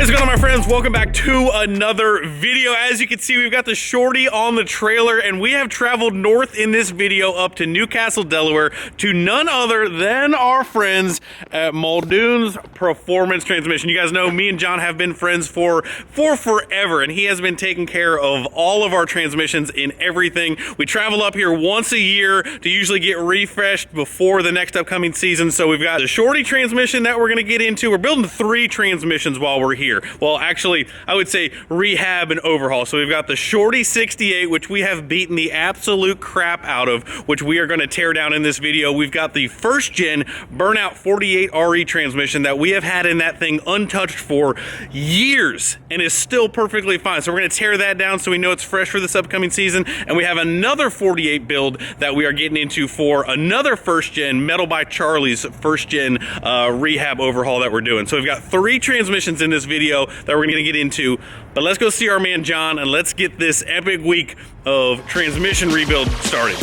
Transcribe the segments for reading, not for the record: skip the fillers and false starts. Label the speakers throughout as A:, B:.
A: What is going on, my friends? Welcome back to another video. As you can see, we've got the Shorty on the trailer, and we have traveled north in this video up to Newcastle, Delaware, to none other than our friends at Muldoon's Performance Transmission. You guys know me and John have been friends for forever, and he has been taking care of all of our transmissions in everything. We travel up here once a year to usually get refreshed before the next upcoming season. So we've got the Shorty transmission that we're going to get into. We're building 3 transmissions while we're here. Well, actually, I would say rehab and overhaul. So we've got the Shorty 68, which we have beaten the absolute crap out of, which we are going to tear down in this video. We've got the first gen Burnout 48 RE transmission that we have had in that thing untouched for years and is still perfectly fine. So we're going to tear that down so we know it's fresh for this upcoming season. And we have another 48 build that we are getting into for another first gen Metal by Charlie's first gen rehab overhaul that we're doing. So we've got 3 transmissions in this video that we're going to get into, but let's go see our man John and let's get this epic week of transmission rebuild started.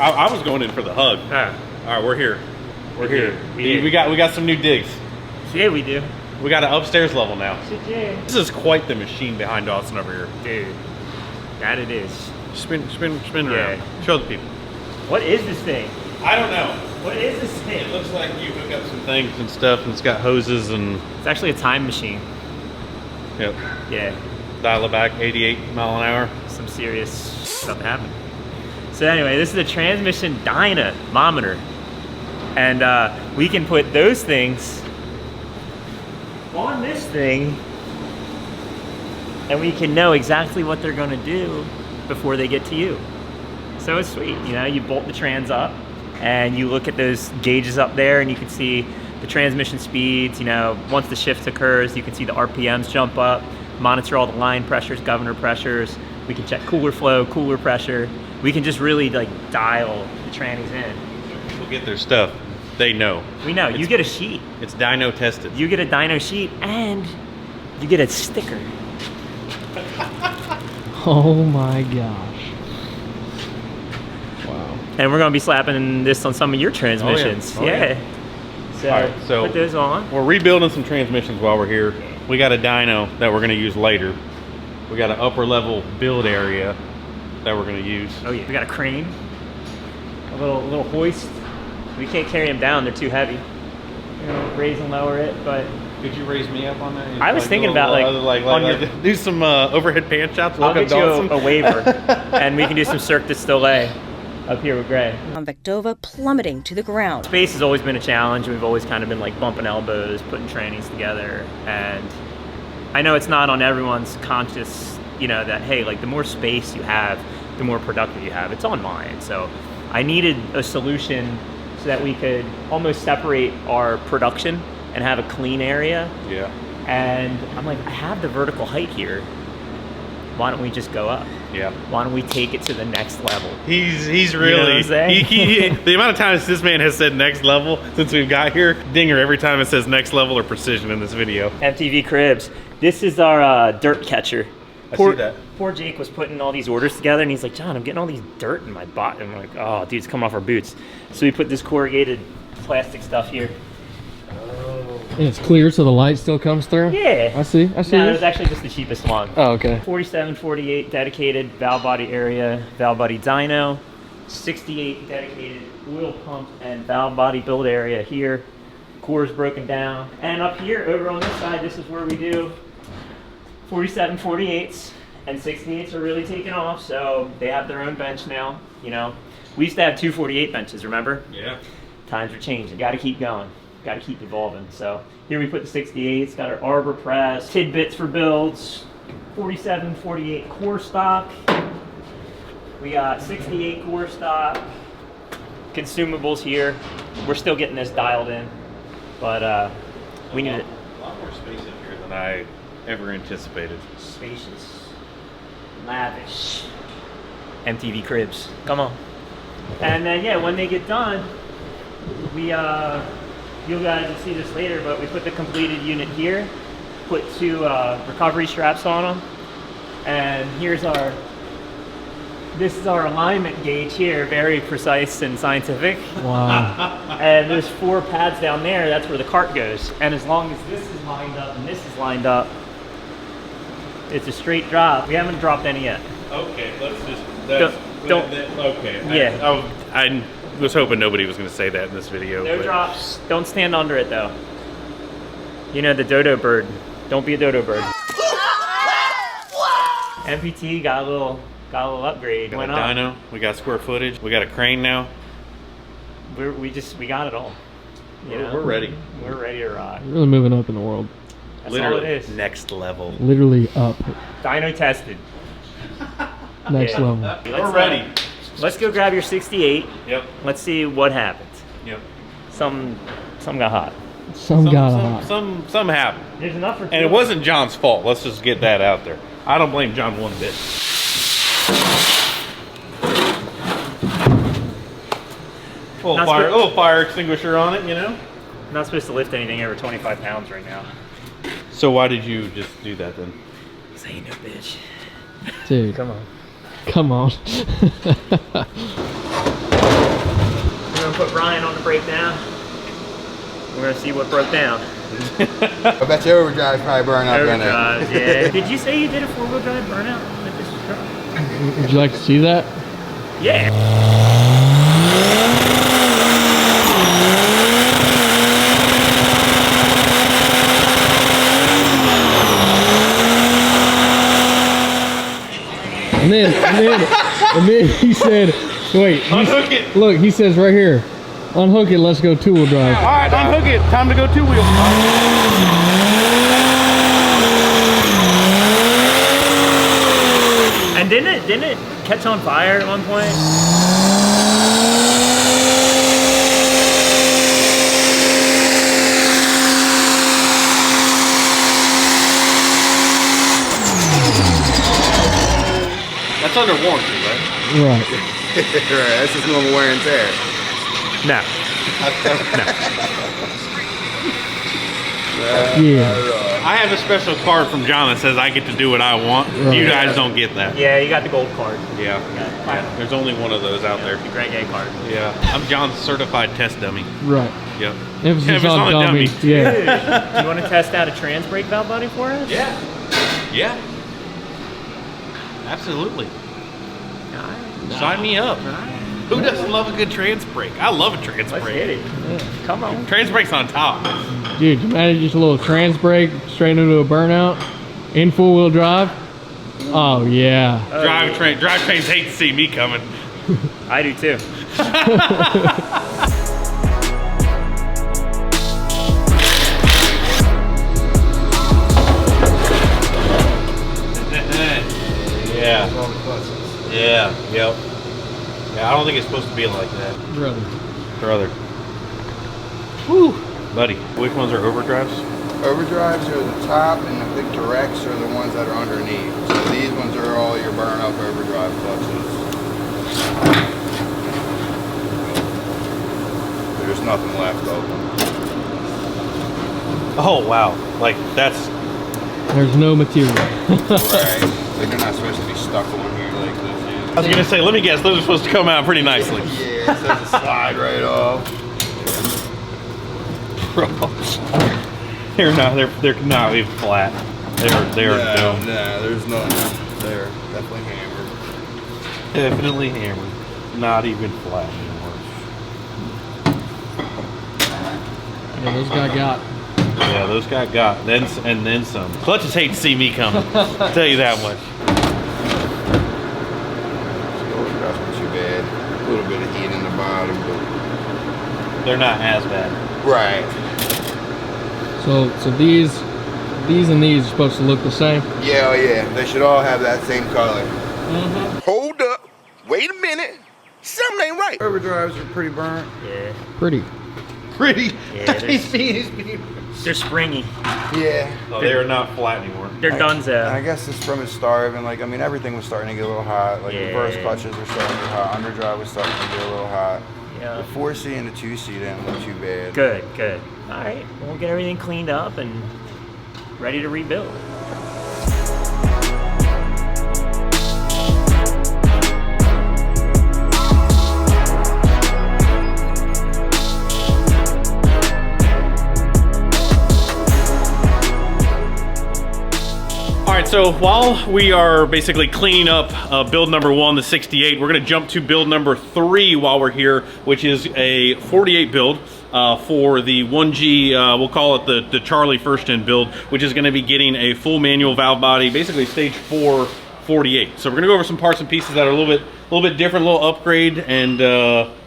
A: I was going in for the hug. All right, we're here. We're here. We got some new digs.
B: Yeah, we do.
A: We got an upstairs level now.
B: Yeah.
A: This is quite the machine behind Austin over here.
B: Dude, that it is.
A: Spin around. Show the people.
B: What is this thing?
A: I don't know.
B: What is this thing?
A: It looks like you hook up some things and stuff, and it's got hoses and...
B: It's actually a time machine.
A: Yep.
B: Yeah.
A: Dial it back, 88 mile an hour.
B: Some serious stuff happened. So anyway, this is a transmission dynamometer. And we can put those things on this thing, and we can know exactly what they're going to do before they get to you. So it's sweet. You know, you bolt the trans up and you look at those gauges up there and you can see the transmission speeds. You know, once the shift occurs, you can see the RPMs jump up, monitor all the line pressures, governor pressures. We can check cooler flow, cooler pressure. We can just really like dial the trannies in.
A: People get their stuff. They know.
B: We know. You get a sheet.
A: It's dyno tested.
B: You get a dyno sheet and you get a sticker.
C: Oh my gosh. Wow.
B: And we're going to be slapping this on some of your transmissions.
A: Oh, yeah.
B: So,
A: all right, so
B: put those on.
A: We're rebuilding some transmissions while we're here. We got a dyno that we're going to use later. We got an upper level build area that we're going to use.
B: Oh yeah. We got a crane. A little hoist. We can't carry them down, they're too heavy. We're gonna raise and lower it, but...
A: Could you raise me up on that?
B: I was thinking about
A: do some overhead pan shots.
B: I'll get you a waiver, and we can do some Cirque du Soleil up here with Gray.
D: Vectova plummeting to the ground.
B: Space has always been a challenge. We've always kind of been like bumping elbows, putting trannies together, and I know it's not on everyone's conscious, you know, that hey, like the more space you have, the more productive you have. It's on mine, so I needed a solution so that we could almost separate our production and have a clean area.
A: Yeah.
B: And I'm like, I have the vertical height here. Why don't we just go up?
A: Yeah.
B: Why don't we take it to the next level?
A: He's really, you know what I'm saying? The amount of times this man has said next level since we've got here, dinger every time it says next level or precision in this video.
B: MTV Cribs. This is our dirt catcher.
A: I see that.
B: Poor Jake was putting all these orders together, and he's like, John, I'm getting all these dirt in my butt. And I'm like, oh, dude, it's coming off our boots. So we put this corrugated plastic stuff here.
C: Oh. And it's clear, so the light still comes through?
B: Yeah.
C: I see.
B: No, it was actually just the cheapest one.
C: Oh, okay.
B: 4748 dedicated valve body area, valve body dyno. 68 dedicated oil pump and valve body build area here. Core's broken down. And up here, over on this side, this is where we do 4748s, and 68s are really taking off, so they have their own bench now. You know, we used to have 248 benches, remember?
A: Yeah.
B: Times are changing. Got to keep going. Got to keep evolving. So here we put the 68s. Got our arbor press, tidbits for builds, 4748 core stock. We got 68 core stock. Consumables here. We're still getting this dialed in, but we need it.
A: A lot more space in here than I ever anticipated.
B: Spacious, lavish, MTV Cribs. Come on. And then yeah, when they get done, we you guys will see this later, but we put the completed unit here, put 2 recovery straps on them, And here's this is our alignment gauge here, very precise and scientific.
C: Wow.
B: And there's 4 pads down there, that's where the cart goes. And as long as this is lined up and this is lined up, it's a straight drop. We haven't dropped any yet.
A: Okay, let's just.
B: Don't.
A: Okay.
B: Yeah.
A: I was hoping nobody was going to say that in this video.
B: No
A: but-
B: drops. Don't stand under it though. You know, the dodo bird. Don't be a dodo bird. MPT got a little upgrade.
A: We
B: Went
A: got a
B: up.
A: dyno. We got square footage. We got a crane now.
B: We got it all. You know?
A: We're ready.
B: We're ready to rock.
C: Really moving up in the world.
B: That's
A: Literally
B: all it is.
A: next level.
C: Literally up.
B: Dyno tested.
C: Next
B: Yeah.
C: level.
A: We're ready.
B: Let's go grab your 68.
A: Yep.
B: Let's see what happens.
A: Yep.
B: Some got hot.
C: Some got hot.
A: Some happened.
B: There's enough for 2.
A: And it wasn't John's fault. Let's just get that out there. I don't blame John one bit. Little fire extinguisher on it, you know?
B: I'm not supposed to lift anything over 25 pounds right now.
A: So why did you just do that then?
B: Cause I ain't no bitch.
C: Dude,
B: Come on.
C: come on.
B: We're gonna put Ryan on the breakdown. We're gonna see what broke down.
E: I bet your overdrive probably burned up in there.
B: Overdrive, yeah. Did you say you did a 4-wheel drive burnout with this truck?
C: Would you like to see that?
B: Yeah.
C: And then he said, wait,
A: Unhook it.
C: look, he says right here, unhook it, let's go 2-wheel drive.
A: All right, unhook it. Time to go 2-wheel.
B: And didn't it catch on fire at one point?
A: That's under warranty, right?
C: Right.
E: Right, that's just normal wear and tear.
B: No.
C: Yeah.
A: I have a special card from John that says I get to do what I want.
C: Right.
A: You guys don't get that.
B: Yeah, you got the gold card.
A: Yeah.
B: Yeah.
A: There's only one of those out there.
B: The Greg A card.
A: Yeah. I'm John's certified test dummy.
C: Right.
A: Yep.
C: Emphasis
A: Yeah,
C: on
A: it's on a
C: dummy.
A: dummy.
C: Yeah.
B: Dude, do you want to test out a trans brake valve buddy for us?
A: Yeah. Yeah. Absolutely. Sign me up. Who doesn't love a good trans brake? I love a trans
B: Let's
A: brake.
B: get it. Come on.
A: Trans brake's on top.
C: Dude, you imagine just a little trans brake straight into a burnout in 4-wheel drive? Oh, yeah.
A: Drivetrains hate to see me coming.
B: I do too.
A: Yeah. Yeah. Yep. Yeah, I don't think it's supposed to be like that.
C: Brother.
A: Brother. Whew. Buddy, which ones are overdrives?
E: Overdrives are the top, and I think directs are the ones that are underneath. So these ones are all your burn up overdrive clutches. There's nothing left of them.
A: Oh, wow. Like, that's...
C: There's no material.
E: Right. Like they're not supposed to be stuck on here like this.
A: I was going to say, let me guess, those are supposed to come out pretty nicely.
E: Yeah, it says to slide right off.
A: They're not even flat. They're
E: No,
A: dome.
E: there's nothing. They're definitely hammered.
A: Definitely hammered. Not even flat anymore.
C: Yeah, those guys got.
A: Yeah, those guys got then some. Clutches hate to see me coming. I'll tell you that much.
E: Overdrives not too bad. A little bit of heat in the bottom, but
A: They're not as bad.
E: right.
C: So these and these are supposed to look the same?
E: Yeah, oh yeah. They should all have that same color. Hold up. Wait a minute. Something ain't right. Overdrives are pretty burnt.
B: Yeah.
C: Pretty.
A: Pretty.
B: Yeah, they're springy.
E: Yeah.
A: No, they are not flat anymore.
B: They're
E: I
B: dunzo.
E: guess it's from it starving. Like, I mean, everything was starting to get a little hot. Like,
B: Yeah.
E: reverse clutches were starting to get hot. Underdrive was starting to get a little hot.
B: Yeah.
E: The 4C and the 2C didn't look too bad.
B: Good, good. All right, we'll get everything cleaned up and ready to rebuild.
A: right, so while we are basically cleaning up build number 1, the 68, we're gonna jump to build number 3 while we're here, which is a 48 build for the 1G, we'll call it the Charlie first gen build, which is gonna be getting a full manual valve body, basically stage 4 48. So we're gonna go over some parts and pieces that are a little bit different, a little upgrade, and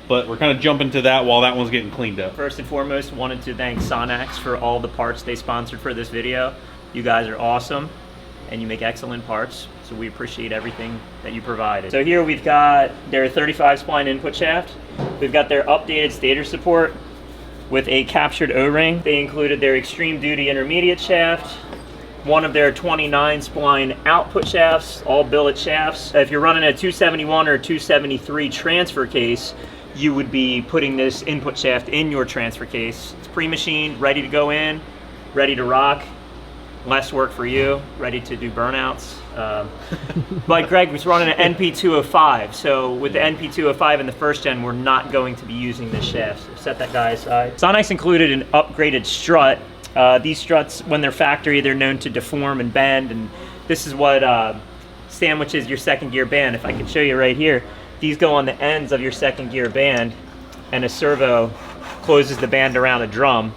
A: but we're kind of jumping to that while that one's getting cleaned up.
B: First and foremost, wanted to thank Sonax for all the parts they sponsored for this video. You guys are awesome, and you make excellent parts, so we appreciate everything that you provided. So here we've got their 35 spline input shaft. We've got their updated stator support with a captured O-ring. They included their extreme duty intermediate shaft, one of their 29 spline output shafts, all billet shafts. If you're running a 271 or 273 transfer case, you would be putting this input shaft in your transfer case. It's pre-machined, ready to go in, ready to rock. Less work for you, ready to do burnouts. Like Greg was running an NP205, so with the NP205 in the first gen, we're not going to be using this shaft. So set that guy aside. Sonax included an upgraded strut. These struts, when they're factory, they're known to deform and bend, and this is what sandwiches your second gear band. If I can show you right here, these go on the ends of your second gear band, and a servo closes the band around a drum.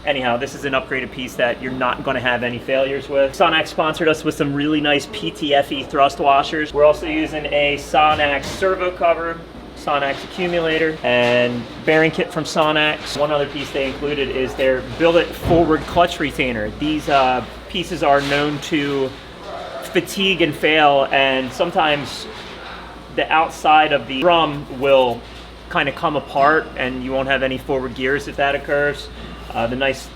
B: Anyhow, this is an upgraded piece that you're not going to have any failures with. Sonax sponsored us with some really nice PTFE thrust washers. We're also using a Sonax servo cover, Sonax accumulator, and bearing kit from Sonax. One other piece they included is their billet forward clutch retainer. These pieces are known to fatigue and fail, and sometimes the outside of the drum will kind of come apart and you won't have any forward gears if that occurs. The nice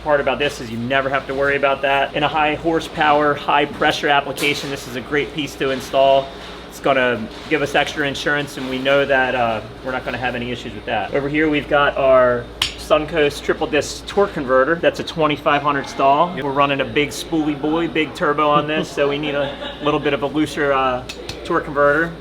B: part about this is you never have to worry about that. In a high horsepower, high pressure application, this is a great piece to install. It's gonna give us extra insurance, and we know that we're not gonna have any issues with that. Over here we've got our Suncoast triple disc torque converter. That's a 2500 stall. We're running a big spoolie boy, big turbo on this, so we need a little bit of a looser torque converter.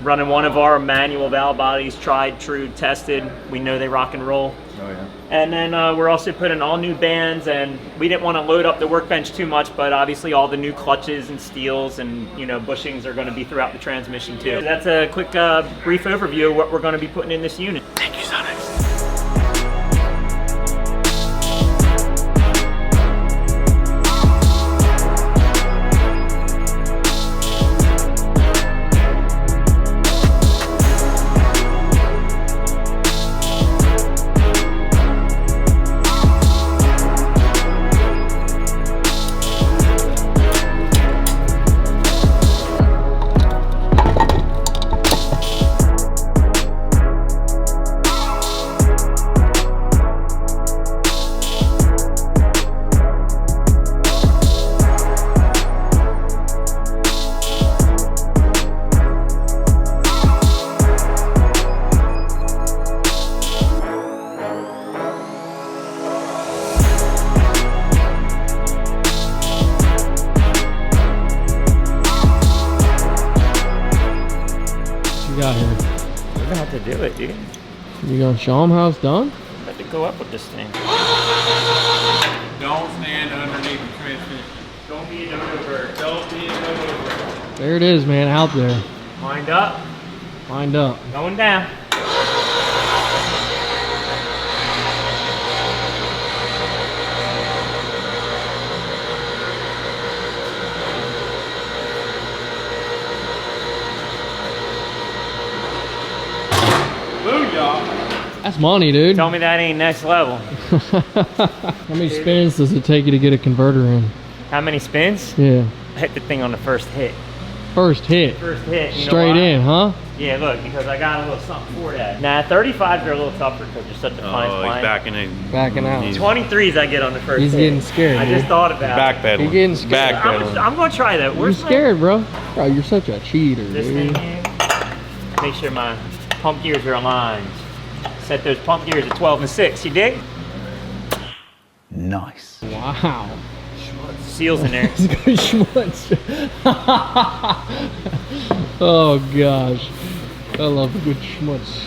B: Running one of our manual valve bodies, tried, true, tested. We know they rock and roll.
F: Oh yeah.
B: And then we're also putting all new bands, and we didn't want to load up the workbench too much, but obviously all the new clutches and steels and bushings are going to be throughout the transmission too. So that's a quick brief overview of what we're going to be putting in this unit.
A: Thank you, Sonax.
C: Got here.
B: We're gonna have to do it, dude.
C: You gonna show them how it's done?
B: I have to go up with this thing.
A: Don't stand underneath the transmission.
B: Don't be a no-no bird.
A: Don't be a no-no bird.
C: There it is, man, out there.
B: Wind up.
C: Lined up.
B: Going down.
A: Booyah.
C: That's money, dude.
B: Tell me that ain't next level.
C: How many spins does it take you to get a converter in?
B: How many spins?
C: Yeah.
B: I hit the thing on the first hit.
C: First hit.
B: First hit. You know
C: Straight
B: why?
C: in, huh?
B: Yeah, look, because I got a little something for that. Nah, 35s are a little tougher because you're such a fine
A: Oh, he's
B: spline.
A: backing in.
C: Backing out.
A: He's
B: 23s I get on the first
C: He's
B: hit.
C: getting scared,
B: I
C: dude.
B: just thought about it.
A: backpedaling.
C: You're getting scared.
A: Backpedaling.
B: I'm gonna try that.
C: You're
B: Where's my-
C: scared, bro. Bro, you're such a cheater,
B: This
C: dude.
B: thing here. Make sure my pump gears are aligned. Set those pump gears at 12 and 6. You dig?
F: Nice.
C: Wow.
B: Seals in there.
C: Good schmutz. Oh gosh. I love a good schmutz.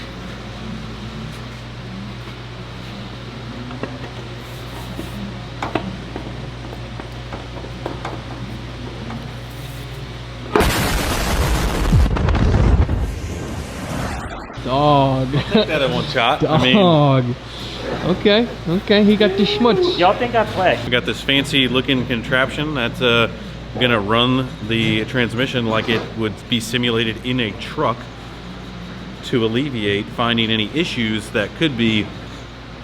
C: Dog.
A: Take that in one shot.
C: Dog. Okay, okay, he got the schmutz.
B: Y'all think I play?
A: We got this fancy looking contraption that's gonna run the transmission like it would be simulated in a truck to alleviate finding any issues that could be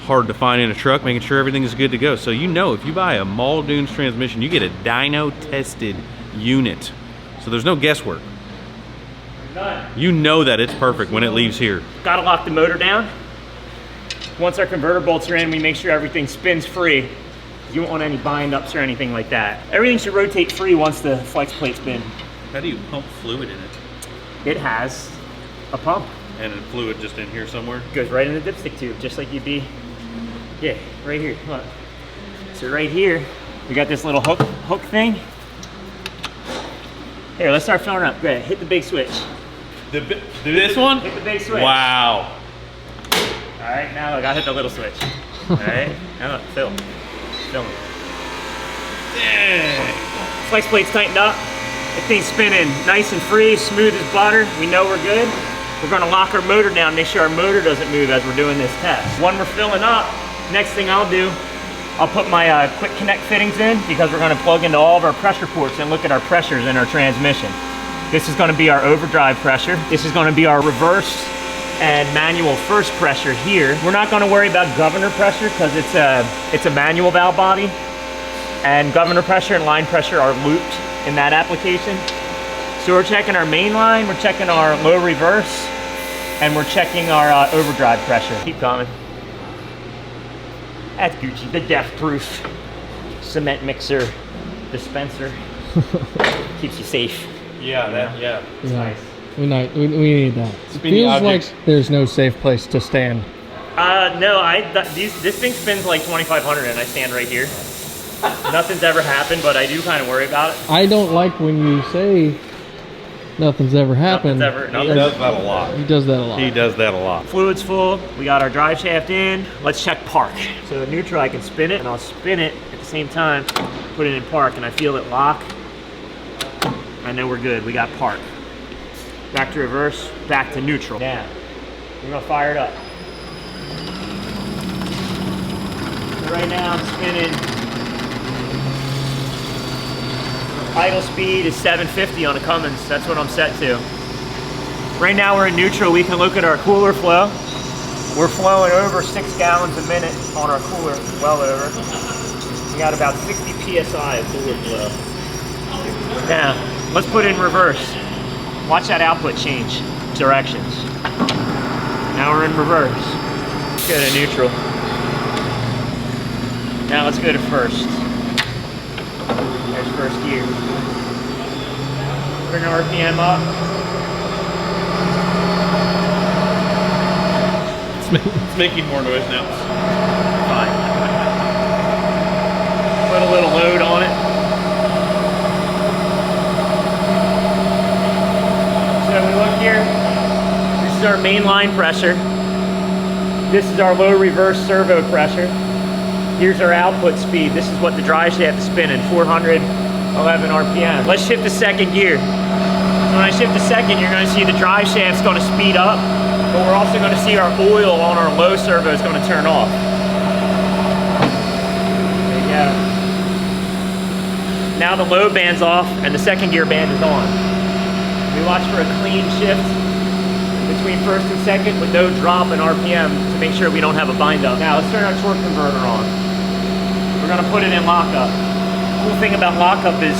A: hard to find in a truck, making sure everything is good to go. So you know, if you buy a Muldoon's transmission, you get a dyno tested unit. So there's no guesswork.
B: None.
A: You know that it's perfect when it leaves here.
B: Gotta lock the motor down. Once our converter bolts are in, we make sure everything spins free. You don't want any bind ups or anything like that. Everything should rotate free once the flex plate's been.
A: How do you pump fluid in it?
B: It has a pump.
A: And fluid just in here somewhere?
B: Goes right in the dipstick tube, just like you'd be, yeah, right here, look. So right here, we got this little hook thing. Here, let's start filling up. Go ahead, hit the big switch.
A: This one?
B: Hit the big switch.
A: Wow.
B: All right, now look, I hit the little switch. All right, now look, fill. Fill them. Flex plate's tightened up. The thing's spinning nice and free, smooth as butter. We know we're good. We're gonna lock our motor down, make sure our motor doesn't move as we're doing this test. When we're filling up, next thing I'll do, I'll put my quick connect fittings in because we're gonna plug into all of our pressure ports and look at our pressures in our transmission. This is gonna be our overdrive pressure. This is gonna be our reverse and manual first pressure here. We're not gonna worry about governor pressure because it's a manual valve body, and governor pressure and line pressure are looped in that application. So we're checking our main line, we're checking our low reverse, and we're checking our overdrive pressure. Keep coming. That's Gucci, the death-proof cement mixer dispenser. Keeps you safe.
A: Yeah, yeah.
B: It's nice.
C: We need that. It
A: Spinny
C: feels
A: objects.
C: like there's no safe place to stand.
B: No, this thing spins like 2,500 and I stand right here. Nothing's ever happened, but I do kind of worry about it.
C: I don't like when you say nothing's ever happened.
A: He does that a lot.
C: He does that a lot.
A: He does that a lot.
B: Fluid's full, we got our drive shaft in. Let's check park. So neutral, I can spin it and I'll spin it at the same time, put it in park, and I feel it lock. I know we're good, we got park. Back to reverse, back to neutral. Now, we're gonna fire it up. So right now I'm spinning. Idle speed is 750 on a Cummins. That's what I'm set to. Right now we're in neutral. We can look at our cooler flow. We're flowing over 6 gallons a minute on our cooler, well over. We got about 60 PSI of cooler flow. Now, let's put it in reverse. Watch that output change directions. Now we're in reverse. Let's go to neutral. Now let's go to first. There's first gear. Bring our RPM up.
A: It's making more noise now.
B: Fine. Put a little load on it. So we look here. This is our main line pressure. This is our low reverse servo pressure. Here's our output speed. This is what the drive shaft is spinning, 411 RPM. Let's shift to second gear. So when I shift to second, you're gonna see the drive shaft's gonna speed up, but we're also gonna see our oil on our low servo is gonna turn off. There you go. Now the low band's off and the second gear band is on. We watch for a clean shift between first and second with no drop in RPM to make sure we don't have a bind up. Now let's turn our torque converter on. We're gonna put it in lockup. Cool thing about lockup is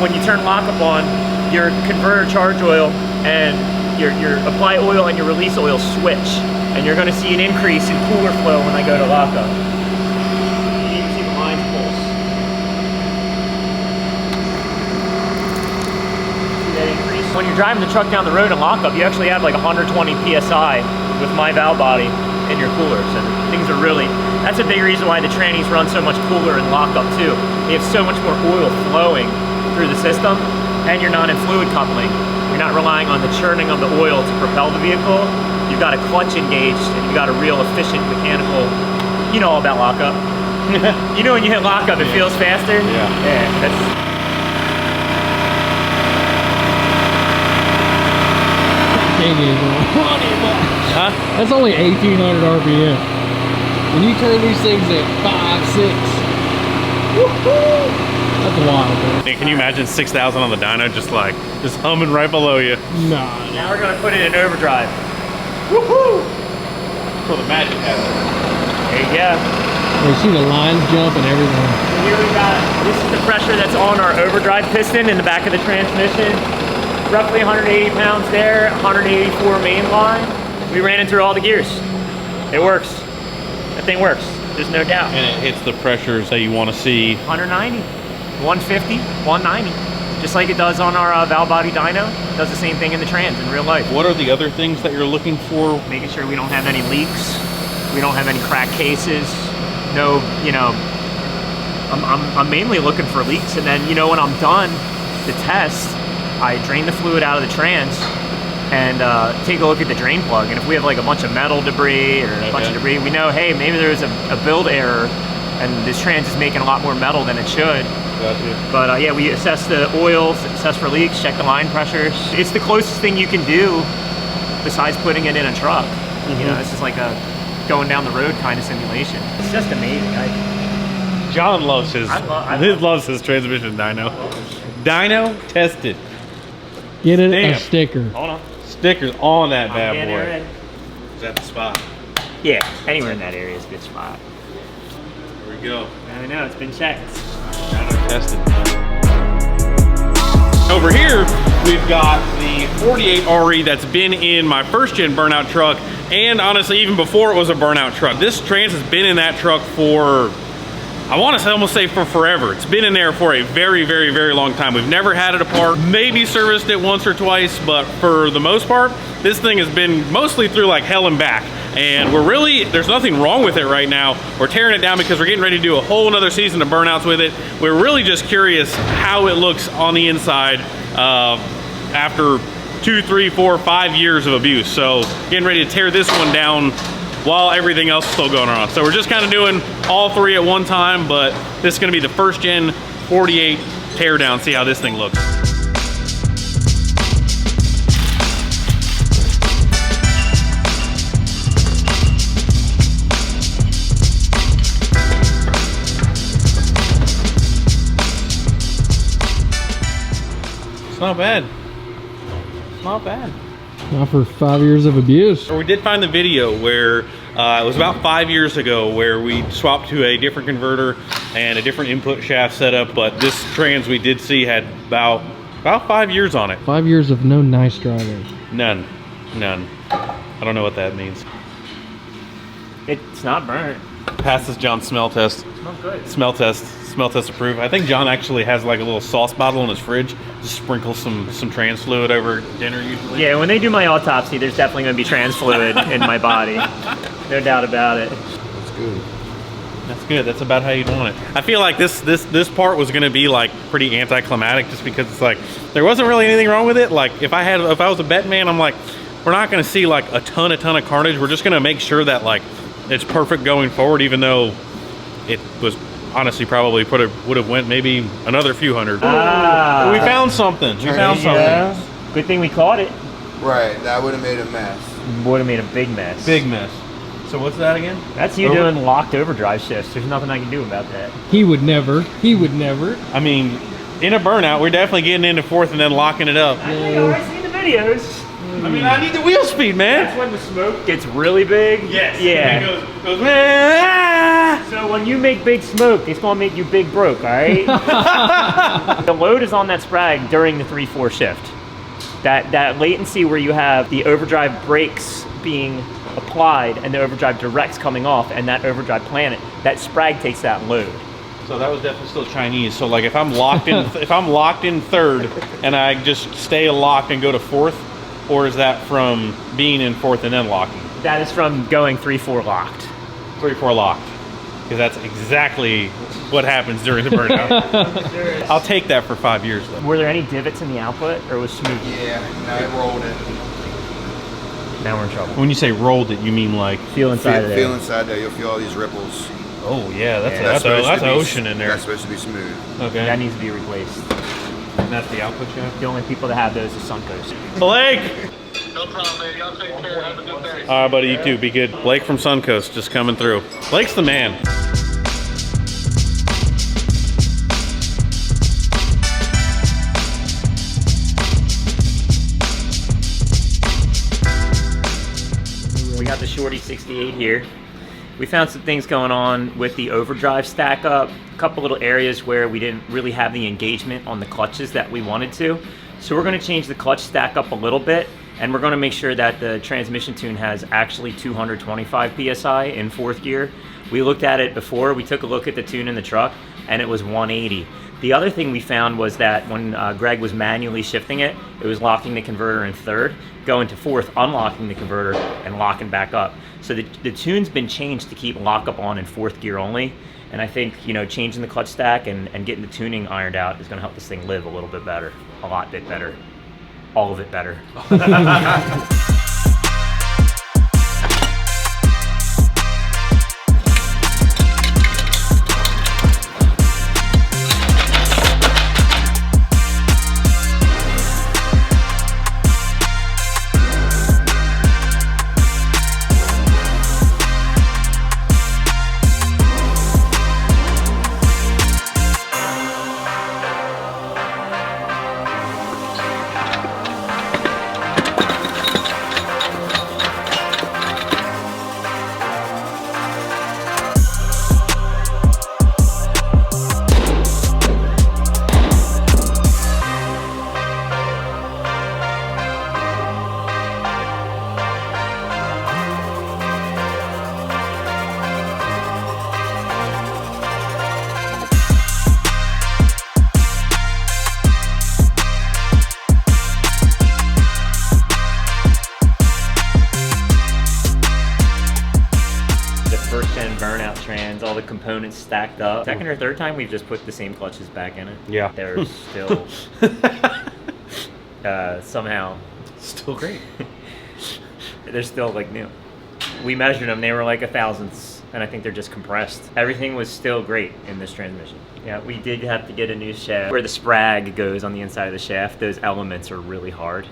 B: when you turn lockup on, your converter charge oil and your apply oil and your release oil switch, and you're gonna see an increase in cooler flow when I go to lockup. You can see the lines pulse. See that increase? When you're driving the truck down the road in lockup, you actually have like 120 PSI with my valve body in your cooler. So things are really, that's a big reason why the trannies run so much cooler in lockup too. You have so much more oil flowing through the system, and you're not in fluid coupling. You're not relying on the churning of the oil to propel the vehicle. You've got a clutch engaged, and you've got a real efficient mechanical, you know all about lockup. You know when you hit lockup, it feels faster? Yeah, that's,
C: King is a funny boy.
A: Huh?
C: That's only 1,800 RPM. When you turn these things at 5, 6, woohoo! That's wild, man.
A: Hey, can you imagine 6,000 on the dyno just humming right below you?
C: Nah.
B: Now we're gonna put it in overdrive.
A: Woohoo! That's where the magic happens.
B: There you go.
C: You see the lines jump and everything.
B: Here we got, this is the pressure that's on our overdrive piston in the back of the transmission. Roughly 180 pounds there, 184 main line. We ran it through all the gears. It works. That thing works. There's no doubt.
A: And it hits the pressures that you want to see.
B: 190, 150, 190. Just like it does on our valve body dyno. It does the same thing in the trans in real life.
A: What are the other things that you're looking for?
B: Making sure we don't have any leaks. We don't have any crack cases. No, you know, I'm mainly looking for leaks. And then, you know, when I'm done the test, I drain the fluid out of the trans and take a look at the drain plug. And if we have like a bunch of metal debris or a bunch of debris, we know, hey, maybe there's a build error and this trans is making a lot more metal than it should.
A: Gotcha.
B: But yeah, we assess the oils, assess for leaks, check the line pressures. It's the closest thing you can do besides putting it in a truck. You know, this is like a going down the road kind of simulation. It's just amazing.
A: John loves his,
B: I
A: loves his transmission dyno. Dyno tested.
C: Get it
A: Damn.
C: a sticker.
B: Hold on.
A: Stickers on that bad
B: Getting
A: boy.
B: it ready.
A: Is that the spot?
B: Yeah, anywhere in that area is a good spot.
A: There we go.
B: I know, it's been checked.
A: Dyno tested. Over here, we've got the 48 RE that's been in my first gen burnout truck, and honestly, even before it was a burnout truck. This trans has been in that truck for, I want to almost say for forever. It's been in there for a very, very, very long time. We've never had it apart, maybe serviced it once or twice, but for the most part, this thing has been mostly through like hell and back. And there's nothing wrong with it right now. We're tearing it down because we're getting ready to do a whole another season of burnouts with it. We're really just curious how it looks on the inside after 2, 3, 4, 5 years of abuse. So getting ready to tear this one down while everything else is still going on. So we're just kind of doing all three at one time, but this is gonna be the first gen 48 tear down, see how this thing looks. It's not bad. It's not bad.
C: Not for 5 years of abuse.
A: We did find the video where it was about 5 years ago where we swapped to a different converter and a different input shaft setup, but this trans we did see had about 5 years on it.
C: 5 years of no nice driving.
A: None. I don't know what that means.
B: It's not burnt.
A: Passes John's smell test.
B: Smells good.
A: Smell test approved. I think John actually has like a little sauce bottle in his fridge. Just sprinkle some trans fluid over dinner usually.
B: Yeah, when they do my autopsy, there's definitely going to be trans fluid in my body. No doubt about it.
E: That's good.
A: That's good. That's about how you'd want it. I feel like this part was gonna be like pretty anticlimactic just because it's like there wasn't really anything wrong with it. Like if I was a bet man, I'm like, we're not gonna see like a ton of carnage. We're just gonna make sure that like it's perfect going forward, even though it was honestly probably would have went maybe another few hundred.
B: Ah.
A: We found something. We found something.
B: Yeah. Good thing we caught it.
E: Right, that would have made a mess.
B: Would have made a big mess.
A: Big mess. So what's that again?
B: That's you doing locked overdrive shifts. There's nothing I can do about that.
C: He would never. He would never.
A: I mean, in a burnout, we're definitely getting into fourth and then locking it up.
B: I know, I've seen the videos.
A: I mean, I need the wheel speed, man.
B: That's when the smoke gets really big.
A: Yes.
B: Yeah.
A: It goes, ah!
B: So when you make big smoke, it's gonna make you big broke, all right? The load is on that sprag during the 3-4 shift. That latency where you have the overdrive brakes being applied and the overdrive directs coming off and that overdrive planet, that sprag takes that load.
A: So that was definitely still Chinese. So like if I'm locked in third and I just stay locked and go to fourth, or is that from being in fourth and then locking?
B: That is from going 3-4 locked.
A: 3-4 locked. Because that's exactly what happens during the burnout. I'll take that for 5 years though.
B: Were there any divots in the output or was smooth?
E: Yeah, no, it rolled it.
B: Now we're in trouble.
A: When you say rolled it, you mean like?
B: Feel inside of there.
E: Feel inside there, you'll feel all these ripples.
A: Oh yeah, that's
B: Yeah.
A: that's
E: supposed to
A: an
E: be-
A: ocean in there.
E: That's supposed to be smooth.
A: Okay.
B: That needs to be replaced.
A: And that's the output shaft.
B: The only people that have those is Suncoast.
A: Blake,
F: No problem, man. Y'all take care. Have a good day.
A: All right, buddy, you too. Be good. Blake from Suncoast just coming through. Blake's the man.
B: We got the Shorty 68 here. We found some things going on with the overdrive stack up, a couple little areas where we didn't really have the engagement on the clutches that we wanted to. So we're going to change the clutch stack up a little bit, and we're going to make sure that the transmission tune has actually 225 PSI in fourth gear. We looked at it before, we took a look at the tune in the truck, and it was 180. The other thing we found was that when Greg was manually shifting it, it was locking the converter in third, going to fourth, unlocking the converter, and locking back up. So the tune's been changed to keep lockup on in fourth gear only. And I think, you know, changing the clutch stack and getting the tuning ironed out is going to help this thing live a little bit better, a lot bit better, all of it better. Burnout trans, all the components stacked up. Second or third time we've just put the same clutches back in it.
A: Yeah.
B: They're still somehow
A: Still great.
B: they're still like new. We measured them, they were like 1,000ths, and I think they're just compressed. Everything was still great in this transmission. Yeah, we did have to get a new shaft. Where the sprag goes on the inside of the shaft, those elements are really hard,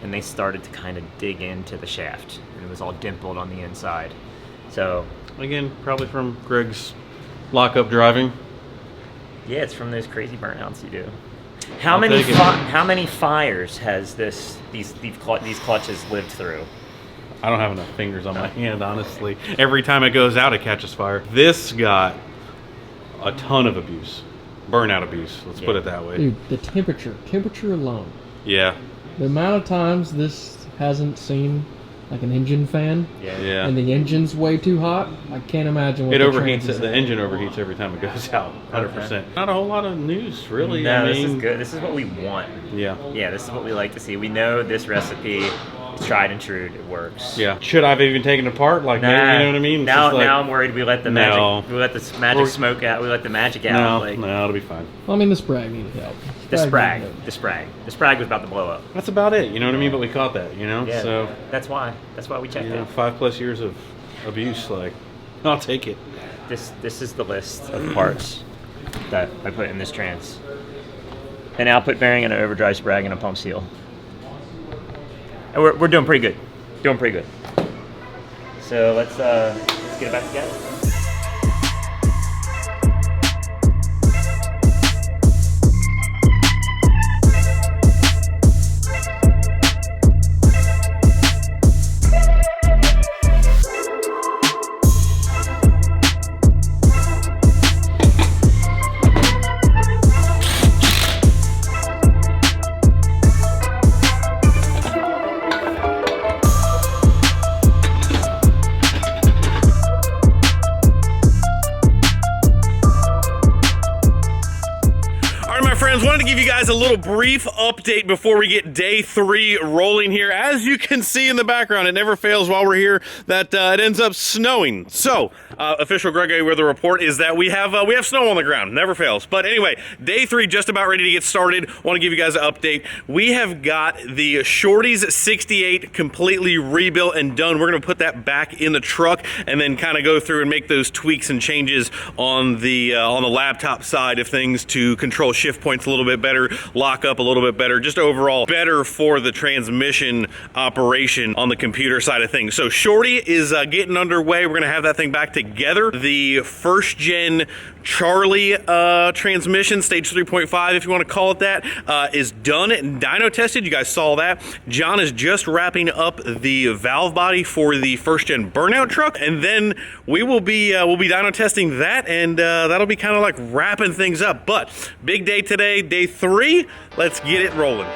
B: and they started to kind of dig into the shaft, and it was all dimpled on the inside. So
A: Again, probably from Greg's lockup driving.
B: yeah, it's from those crazy burnouts you do. How
A: I'll
B: many
A: take it.
B: how many fires has these clutches lived through?
A: I don't have enough fingers on my hand, honestly. Every time it goes out, it catches fire. This got a ton of abuse. Burnout abuse, let's put it that way.
C: Dude, the temperature alone.
A: Yeah.
C: The amount of times this hasn't seen like an engine fan,
A: Yeah.
C: and the engine's way too hot, I can't imagine what
A: It
C: the
A: overheats,
C: trans is
A: the
C: like.
A: engine overheats every time it goes out, 100%. Not a whole lot of news, really.
B: No,
A: I
B: this
A: mean,
B: is good. This is what we want.
A: Yeah.
B: Yeah, this is what we like to see. We know this recipe is tried and true. It works.
A: Yeah. Should I have even taken it apart? Like, maybe, you know what I mean? It's
B: Now,
A: just like,
B: now I'm worried we let the
A: No.
B: magic, we let the magic smoke out. We let the magic out.
A: no,
B: like,
A: no, it'll be fine.
C: Well, I mean, the sprag needed help.
B: The sprag,
C: needed help.
B: the sprag, the sprag was about to blow up.
A: That's about it, you know what I mean? But we caught that, you know?
B: Yeah,
A: So,
B: that's why we checked
A: you know,
B: it.
A: 5+ years of abuse, like, I'll take it.
B: This is the list of parts that I put in this trans. An output bearing and an overdrive sprag and a pump seal. And we're doing pretty good. Doing pretty good. So let's get it back together.
A: Friends, wanted to give you guys a little brief update before we get day 3 rolling here. As you can see in the background, it never fails while we're here that it ends up snowing. So, official Greg A. Weather report is that we have snow on the ground. Never fails. But anyway, day 3 just about ready to get started. Want to give you guys an update. We have got the Shorty's 68 completely rebuilt and done. We're going to put that back in the truck and then kind of go through and make those tweaks and changes on the laptop side of things to control shift points a little bit better, lock up a little bit better, just overall better for the transmission operation on the computer side of things. So Shorty is getting underway. We're gonna have that thing back together. The first gen Charlie transmission, stage 3.5 if you want to call it that, is done and dyno tested. You guys saw that. John is just wrapping up the valve body for the first gen Burnout truck, and then we'll be dyno testing that, and that'll be kind of like wrapping things up. But big day today, day 3. Let's get it rolling.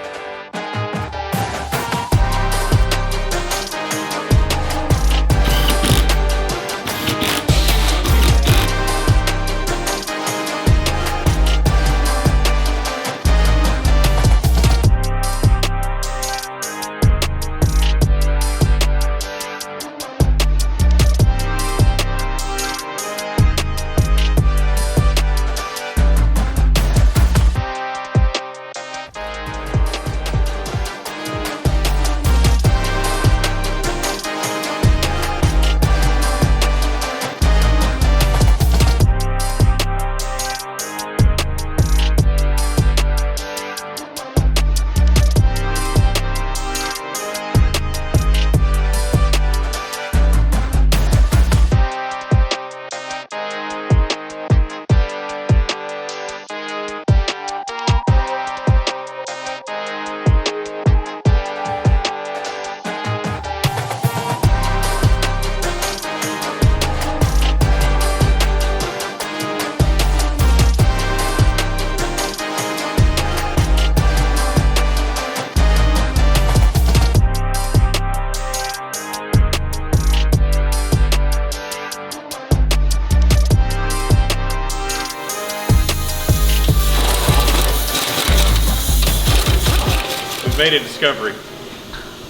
A: Made a discovery.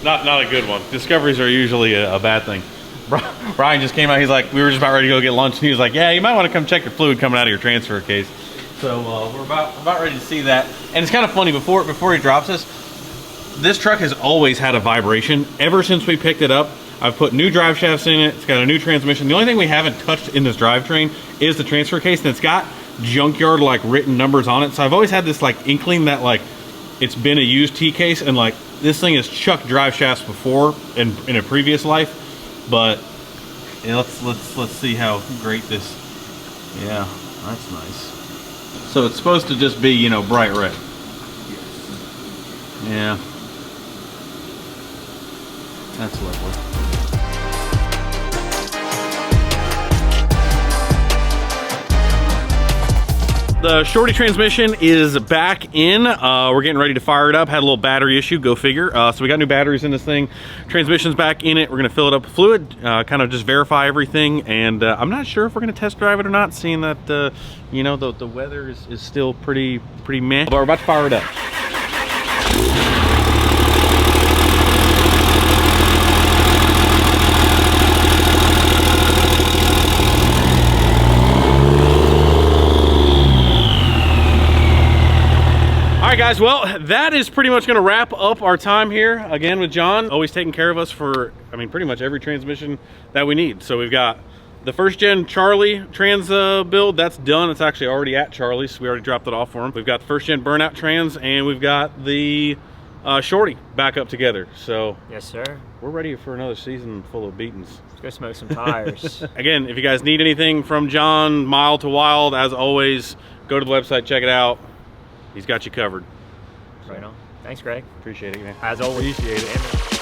A: Not a good one. Discoveries are usually a bad thing. Brian just came out. He's like, we were just about ready to go get lunch, and he was like, yeah, you might want to come check your fluid coming out of your transfer case. So we're about ready to see that. And it's kind of funny, before he drops this truck has always had a vibration. Ever since we picked it up, I've put new drive shafts in it. It's got a new transmission. The only thing we haven't touched in this drivetrain is the transfer case, and it's got junkyard like written numbers on it. So I've always had this like inkling that like it's been a used T case, and like this thing has chucked drive shafts before in a previous life. But yeah, let's see how great this. Yeah, that's nice. So it's supposed to just be, you know, bright red. Yeah, that's lovely. The Shorty transmission is back in. We're getting ready to fire it up. Had a little battery issue, go figure. So we got new batteries in this thing. Transmission's back in it. We're gonna fill it up with fluid, kind of just verify everything. And I'm not sure if we're gonna test drive it or not, seeing that, you know, the weather is still pretty meh. But we're about to fire it up. All right, guys, well, that is pretty much going to wrap up our time here again with John, always taking care of us for, I mean, pretty much every transmission that we need. So we've got the first gen Charlie trans build, that's done. It's actually already at Charlie's, so we already dropped it off for him. We've got the first gen Burnout trans, and we've got the Shorty back up together. So
B: yes, sir.
A: We're ready for another season full of beatings.
B: Let's go smoke some tires.
A: Again, if you guys need anything from John, Mild to Wild, as always, go to the website, check it out. He's got you covered.
B: Right on. Thanks, Greg.
A: Appreciate it, man.
B: As always.
A: Appreciate it.